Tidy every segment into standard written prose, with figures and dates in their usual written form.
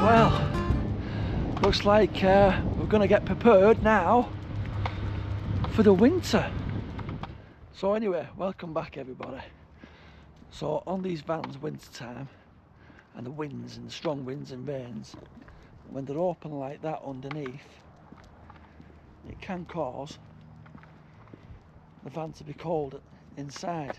Well, looks like we're going to get prepared now for the winter. So anyway, welcome back everybody. So on these vans winter time, and the winds and the strong winds and rains, when they're open like that underneath, it can cause the van to be cold inside.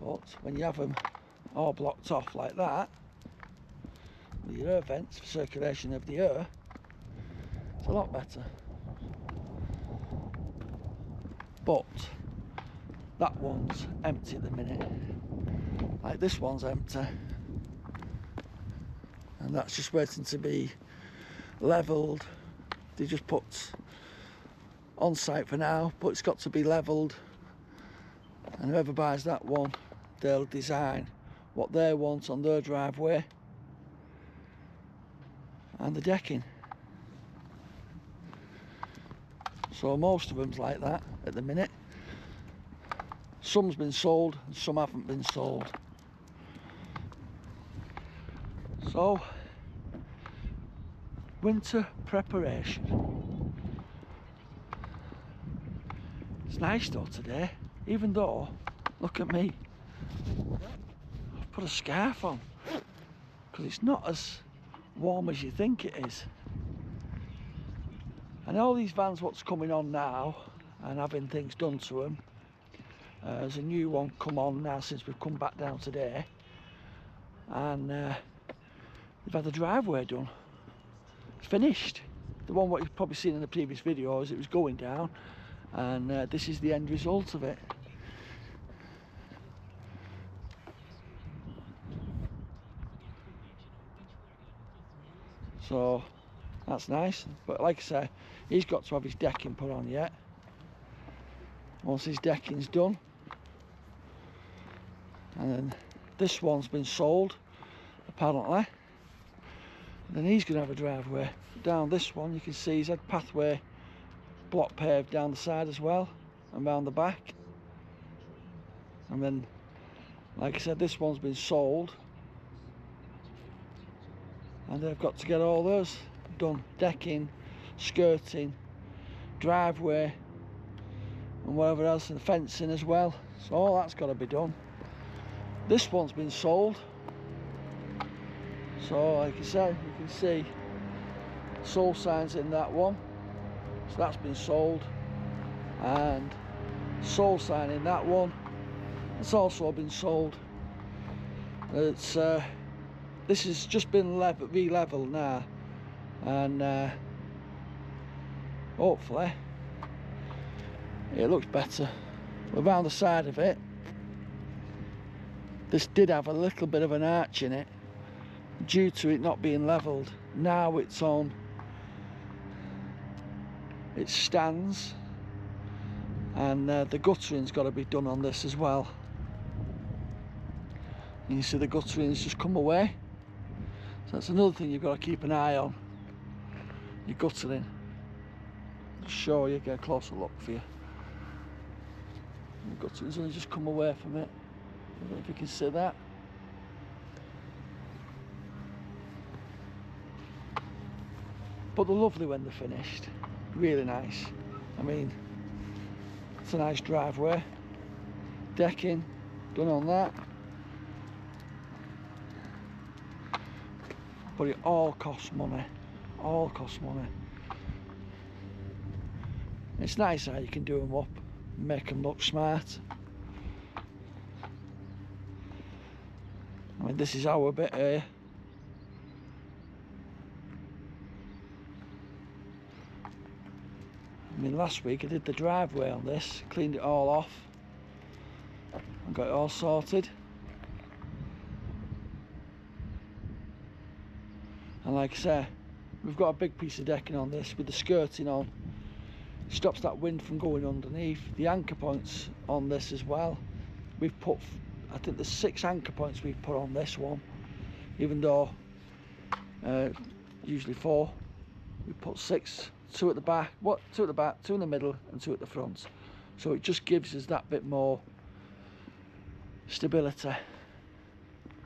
But when you have them all blocked off like that, with your air vents for circulation of the air, it's a lot better. But that one's empty at the minute. Like this one's empty. And that's just waiting to be levelled. They just put on site for now, but it's got to be levelled. And whoever buys that one, they'll design what they want on their driveway and the decking. So most of them's like that at the minute. Some's been sold and some haven't been sold. So, winter preparation. It's nice though today, even though, look at me, I've put a scarf on because it's not as warm as you think it is. And all these vans what's coming on now and having things done to them, there's a new one come on now since we've come back down today, and they've had the driveway done. It's finished. The one what you've probably seen in the previous videos, it was going down, and this is the end result of it. So that's nice, but like I say, he's got to have his decking put on yet. Once his decking's done, and then this one's been sold apparently, and then he's going to have a driveway down this one. You can see he's had pathway block paved down the side as well and round the back. And then like I said, this one's been sold and they've got to get all those done: decking, skirting, driveway and whatever else, and fencing as well. So all that's got to be done. This one's been sold, so like I said, you can see sold signs in that one, so that's been sold, and sold sign in that one, it's also been sold. It's this has just been re-leveled now, and hopefully it looks better. Around the side of it, this did have a little bit of an arch in it due to it not being levelled. Now it's on, it stands, and the guttering's got to be done on this as well. And you see the guttering's just come away, so that's another thing you've got to keep an eye on, your guttering. I'll show you, get a closer look for you. The guttering's only just come away from it. I don't know if you can see that. But they're lovely when they're finished. Really nice. I mean, it's a nice driveway. Decking done on that. But it all costs money. All costs money. It's nice how you can do them up, make them look smart. I mean, this is our bit here. I mean, last week I did the driveway on this, cleaned it all off and got it all sorted. And like I say, we've got a big piece of decking on this with the skirting on. It stops that wind from going underneath. The anchor points on this as well. We've put, I think there's 6 anchor points we've put on this one, even though usually 4. We put 6, 2 at the back, 2 at the back, 2 in the middle and 2 at the front. So it just gives us that bit more stability.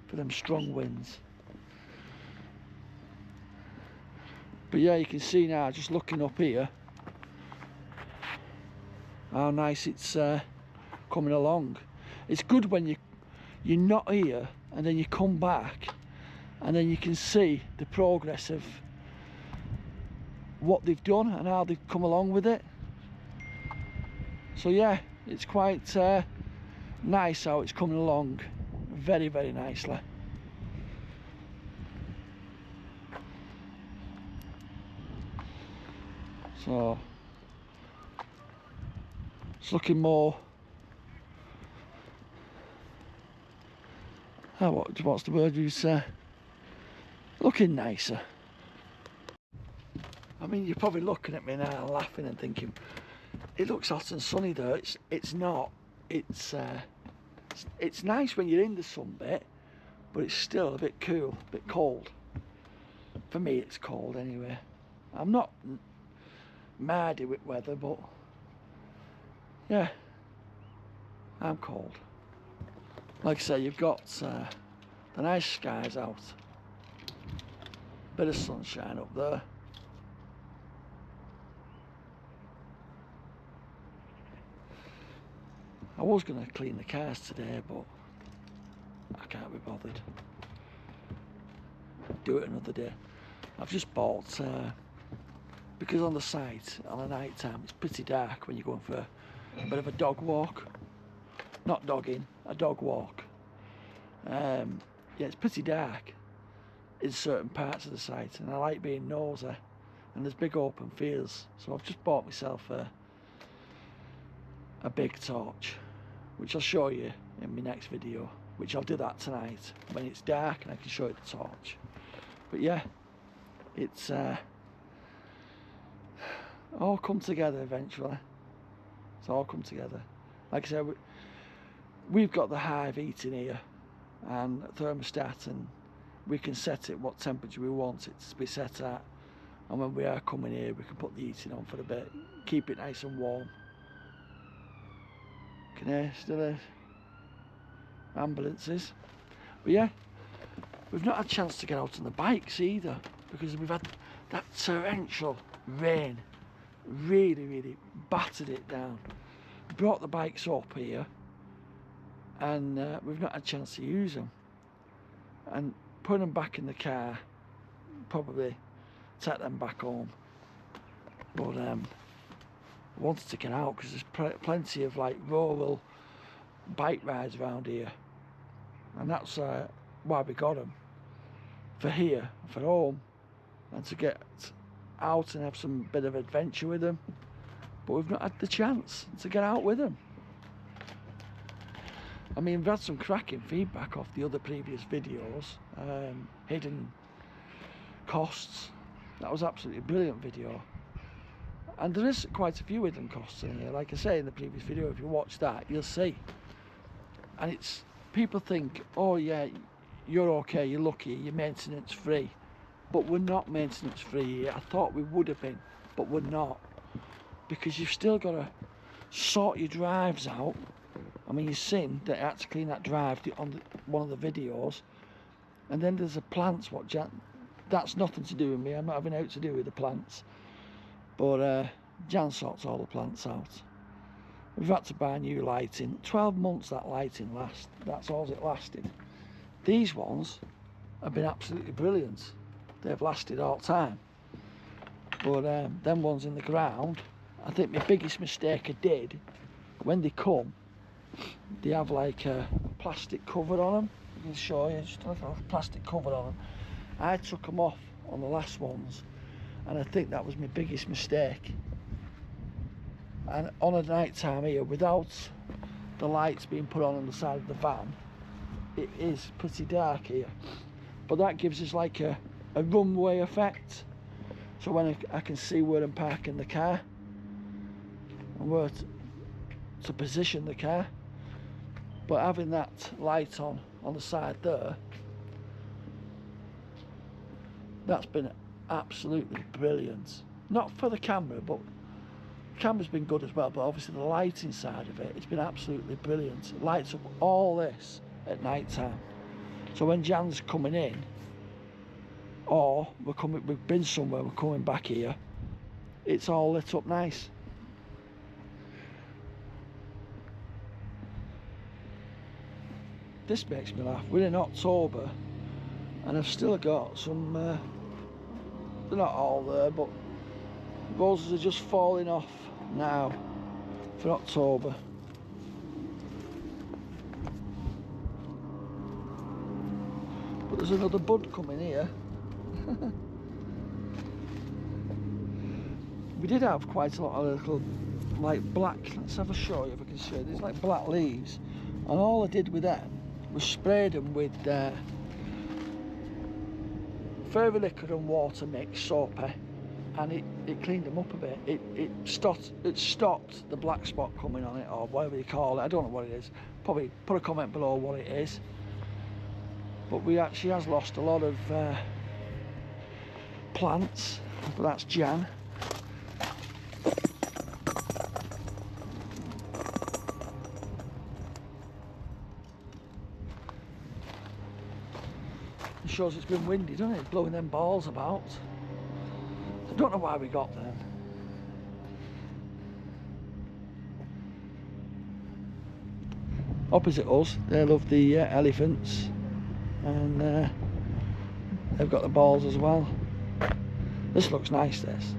for them strong winds. But yeah, you can see now, just looking up here, how nice it's coming along. It's good when you're not here and then you come back and then you can see the progress of what they've done and how they've come along with it. So yeah, it's quite nice how it's coming along very, very nicely. So it's looking more, what's the word you say, looking nicer. I mean, you're probably looking at me now laughing and thinking it looks hot and sunny there. It's not. It's nice when you're in the sun bit, but it's still a bit cool, a bit cold. For me it's cold anyway. I'm not mardy with weather, but yeah, I'm cold. Like I say, you've got the nice skies out, bit of sunshine up there. I was going to clean the cars today, but I can't be bothered. Do it another day. I've just bought, because on the site, on a night time, it's pretty dark when you're going for a bit of a dog walk. Not dogging, a dog walk. Yeah, it's pretty dark in certain parts of the site, and I like being nosy, and there's big open fields, so I've just bought myself a big torch, which I'll show you in my next video, which I'll do that tonight when it's dark and I can show you the torch. But yeah, it's all come together eventually. It's all come together. Like I said, we've got the hive heating here and thermostat, and we can set it what temperature we want it to be set at, and when we are coming here we can put the heating on for a bit, keep it nice and warm. Can hear still hear ambulances. But yeah, we've not had a chance to get out on the bikes either, because we've had that torrential rain, really battered it down. Brought the bikes up here, and we've not had a chance to use them, and putting them back in the car, probably take them back home. But I wanted to get out because there's plenty of like rural bike rides around here, and that's why we got them, for here, for home, and to get out and have some bit of adventure with them. But we've not had the chance to get out with them. I mean, we've had some cracking feedback off the other previous videos. Hidden costs, that was absolutely a brilliant video, and there is quite a few hidden costs in here. Like I say in the previous video, if you watch that you'll see. And it's, people think, oh yeah, you're okay, you're lucky, you're maintenance free, but we're not maintenance free here. I thought we would have been, but we're not, because you've still got to sort your drives out. I mean, you've seen that I had to clean that drive on one of the videos, and then there's the plants. That's nothing to do with me. I'm not having out to do with the plants, but Jan sorts all the plants out. We've had to buy new lighting. 12 months that lighting lasts. That's all it lasted. These ones have been absolutely brilliant. They've lasted all the time. But them ones in the ground, I think my biggest mistake I did, when they come, they have like a plastic cover on them. I can show you, just a little plastic cover on them. I took them off on the last ones, and I think that was my biggest mistake. And on a night time here, without the lights being put on the side of the van, it is pretty dark here. But that gives us like a runway effect, so when I can see where I'm parking the car and where to position the car. But having that light on the side there, that's been absolutely brilliant. Not for the camera, but the camera's been good as well, but obviously the lighting side of it, it's been absolutely brilliant. It lights up all this at night time. So when Jan's coming in, or we've been somewhere, we're coming back here, it's all lit up nice. This makes me laugh. We're in October and I've still got some, they're not all there, but roses are just falling off now for October. But there's another bud coming here. We did have quite a lot of little, like black, let's have a show you if I can show you, there's like black leaves, and all I did with them was sprayed them with fairy liquor and water mix, soapy, and it cleaned them up a bit. It stopped the black spot coming on it, or whatever you call it. I don't know what it is. Probably put a comment below what it is. But she has lost a lot of plants, but that's Jan. It shows it's been windy, doesn't it? Blowing them balls about. I don't know why we got them. Opposite us, they love the elephants, and they've got the balls as well. This looks nice, this.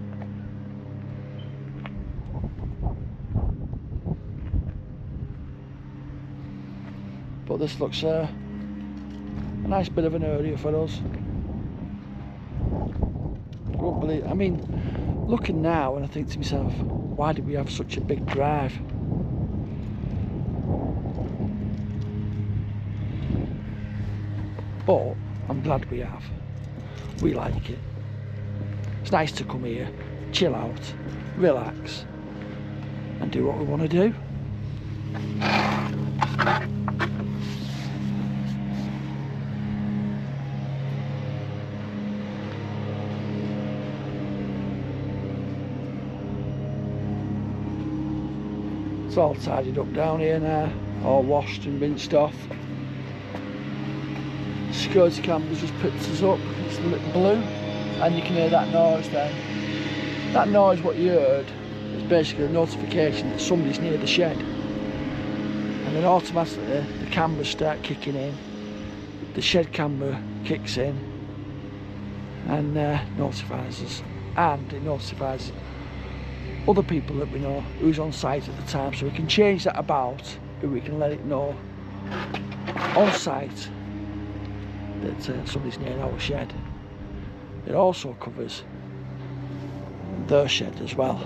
But this looks a nice bit of an area for us. I won't believe, I mean, looking now and I think to myself, why did we have such a big drive? But I'm glad we have. We like it. It's nice to come here, chill out, relax, and do what we want to do. It's all tidied up down here now, all washed and rinsed off. Security cameras just picked us up, it's a little blue, and you can hear that noise then. That noise, what you heard, is basically a notification that somebody's near the shed. And then automatically the cameras start kicking in, the shed camera kicks in and notifies us, and it notifies other people that we know who's on site at the time, so we can change that about, and we can let it know on site that somebody's near our shed. It also covers their shed as well,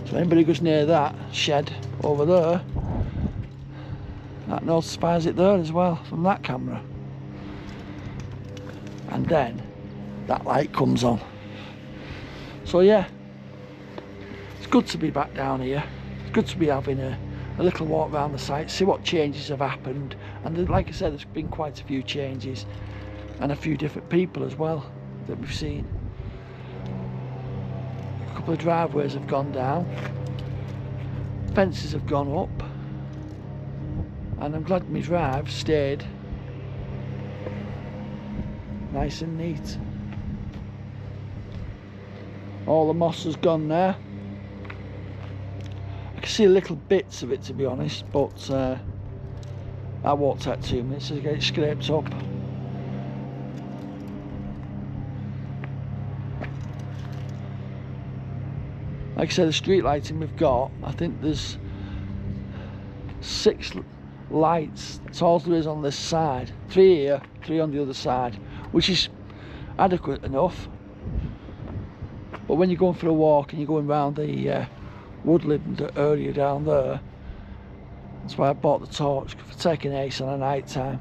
so anybody who goes near that shed over there, that notifies it there as well from that camera, and then that light comes on. So yeah, it's good to be back down here. It's good to be having a little walk around the site, see what changes have happened, and like I said, there's been quite a few changes and a few different people as well that we've seen. A couple of driveways have gone down, fences have gone up, and I'm glad my drive stayed nice and neat. All the moss has gone there. I can see little bits of it, to be honest, but that won't take 2 minutes to get it scraped up. Like I said, the street lighting we've got, I think there's 6 lights, that's all there is on this side. 3 here, 3 on the other side, which is adequate enough. But when you're going for a walk and you're going round the woodland area down there, that's why I bought the torch, for taking ace on a night time.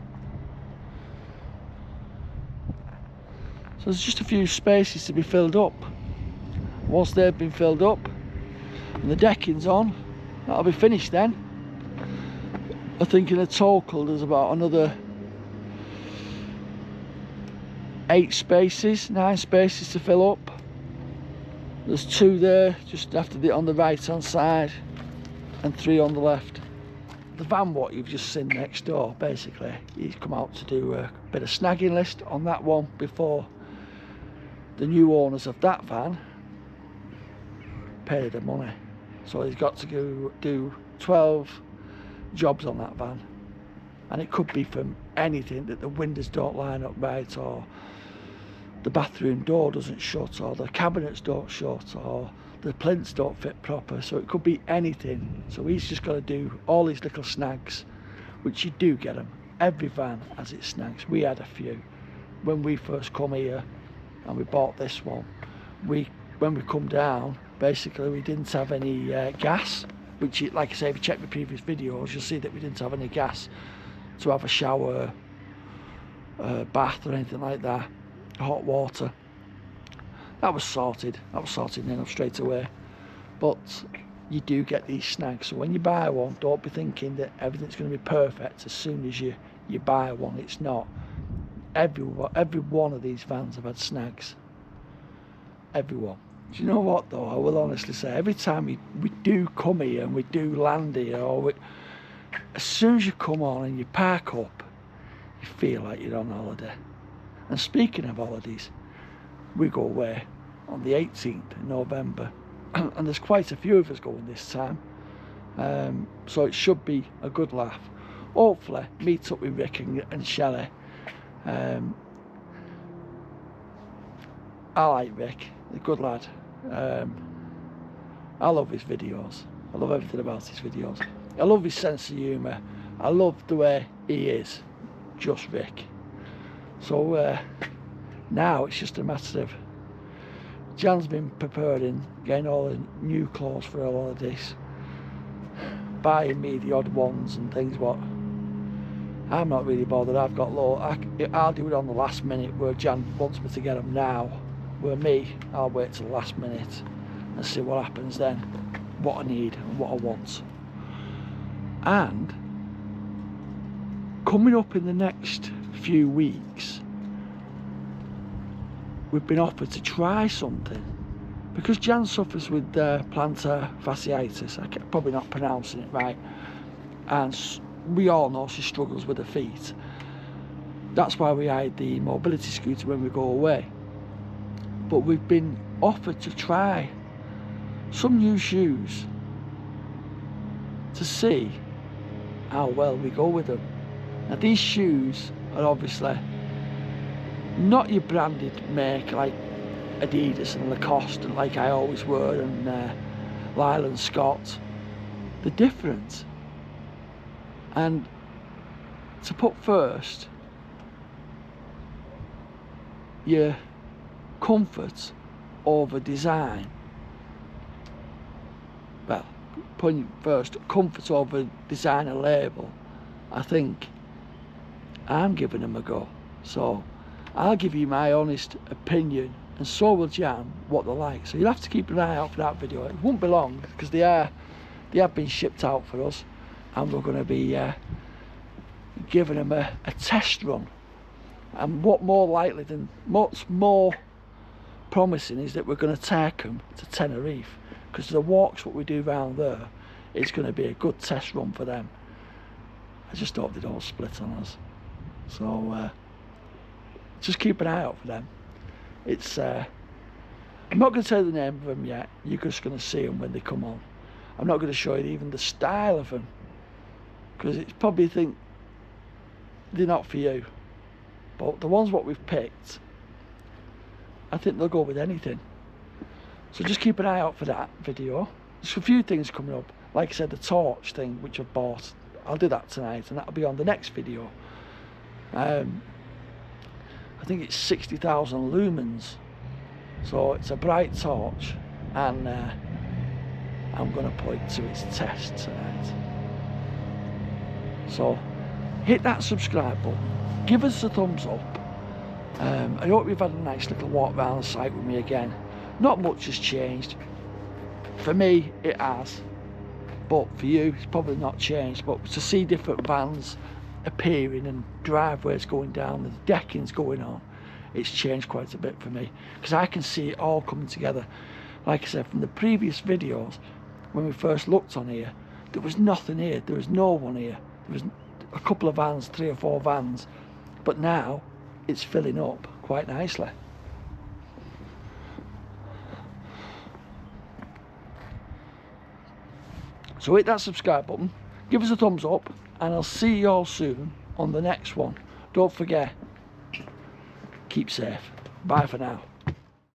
So there's just a few spaces to be filled up. Once they've been filled up and the decking's on, that'll be finished then. I think in a total there's about another 8 spaces, 9 spaces to fill up. There's 2 there just after on the right hand side and 3 on the left. the van what you've just seen next door, basically, he's come out to do a bit of snagging list on that one before the new owners of that van pay the money. So he's got to go do 12 jobs on that van, and it could be from anything, that the windows don't line up right, or the bathroom door doesn't shut, or the cabinets don't shut, or the plinths don't fit proper. So it could be anything. So he's just got to do all these little snags, which you do get them. Every van has its snags. We had a few when we first come here, and we bought this one. When we come down, basically we didn't have any gas, which, like I say, if you check my previous videos, you'll see that we didn't have any gas to have a shower, bath or anything like that, hot water. That was sorted enough straight away. But you do get these snags, so when you buy one, don't be thinking that everything's going to be perfect as soon as you buy one. It's not. Every one of these vans have had snags. Everyone. Do you know what though? I will honestly say, every time we do come here and we do land here, or as soon as you come on and you park up, you feel like you're on holiday. And speaking of holidays, we go away on the 18th of November, and there's quite a few of us going this time, so it should be a good laugh. Hopefully meet up with Rick and Shelley. I like Rick, he's a good lad. I love his videos. I love everything about his videos. I love his sense of humour. I love the way he is, just Rick. So now it's just a matter of Jan's been preparing, getting all the new clothes for all of this, buying me the odd ones and things. What I'm not really bothered. I've got I'll do it on the last minute, where Jan wants me to get them now. Where me, I'll wait till the last minute and see what happens then, what I need and what I want. And coming up in the next few weeks, we've been offered to try something, because Jan suffers with plantar fasciitis. I'm probably not pronouncing it right, and we all know she struggles with her feet. That's why we hide the mobility scooter when we go away. But we've been offered to try some new shoes to see how well we go with them. Now these shoes are obviously not your branded make like Adidas and Lacoste and like I always wear, and Lyle and Scott. They're different, and to put first your comfort over design, well, putting first comfort over design and label, I think I'm giving them a go. So I'll give you my honest opinion, and so will Jan, what they're like. So you'll have to keep an eye out for that video. It won't be long, because they have been shipped out for us, and we're going to be giving them a test run. And what what's more promising is that we're going to take them to Tenerife, because the walks what we do round there, it's going to be a good test run for them. I just hope they don't split on us. So just keep an eye out for them. It's I'm not going to tell you the name of them yet. You're just going to see them when they come on. I'm not going to show you even the style of them, because it's probably think they're not for you. But the ones what we've picked, I think they'll go with anything. So just keep an eye out for that video. There's a few things coming up. Like I said, the torch thing which I've bought, I'll do that tonight, and that'll be on the next video. I think it's 60,000 lumens, so it's a bright torch, and I'm going to put it to its test tonight. So hit that subscribe button, give us a thumbs up. I hope you've had a nice little walk around the site with me again. Not much has changed. For me it has, but for you it's probably not changed. But to see different vans appearing and driveways going down and deckings going on, it's changed quite a bit for me, because I can see it all coming together. Like I said, from the previous videos when we first looked on here, there was nothing here. There was no one here. There was a couple of vans, 3 or 4 vans, but now it's filling up quite nicely. So hit that subscribe button, give us a thumbs up, and I'll see you all soon on the next one. Don't forget, keep safe. Bye for now.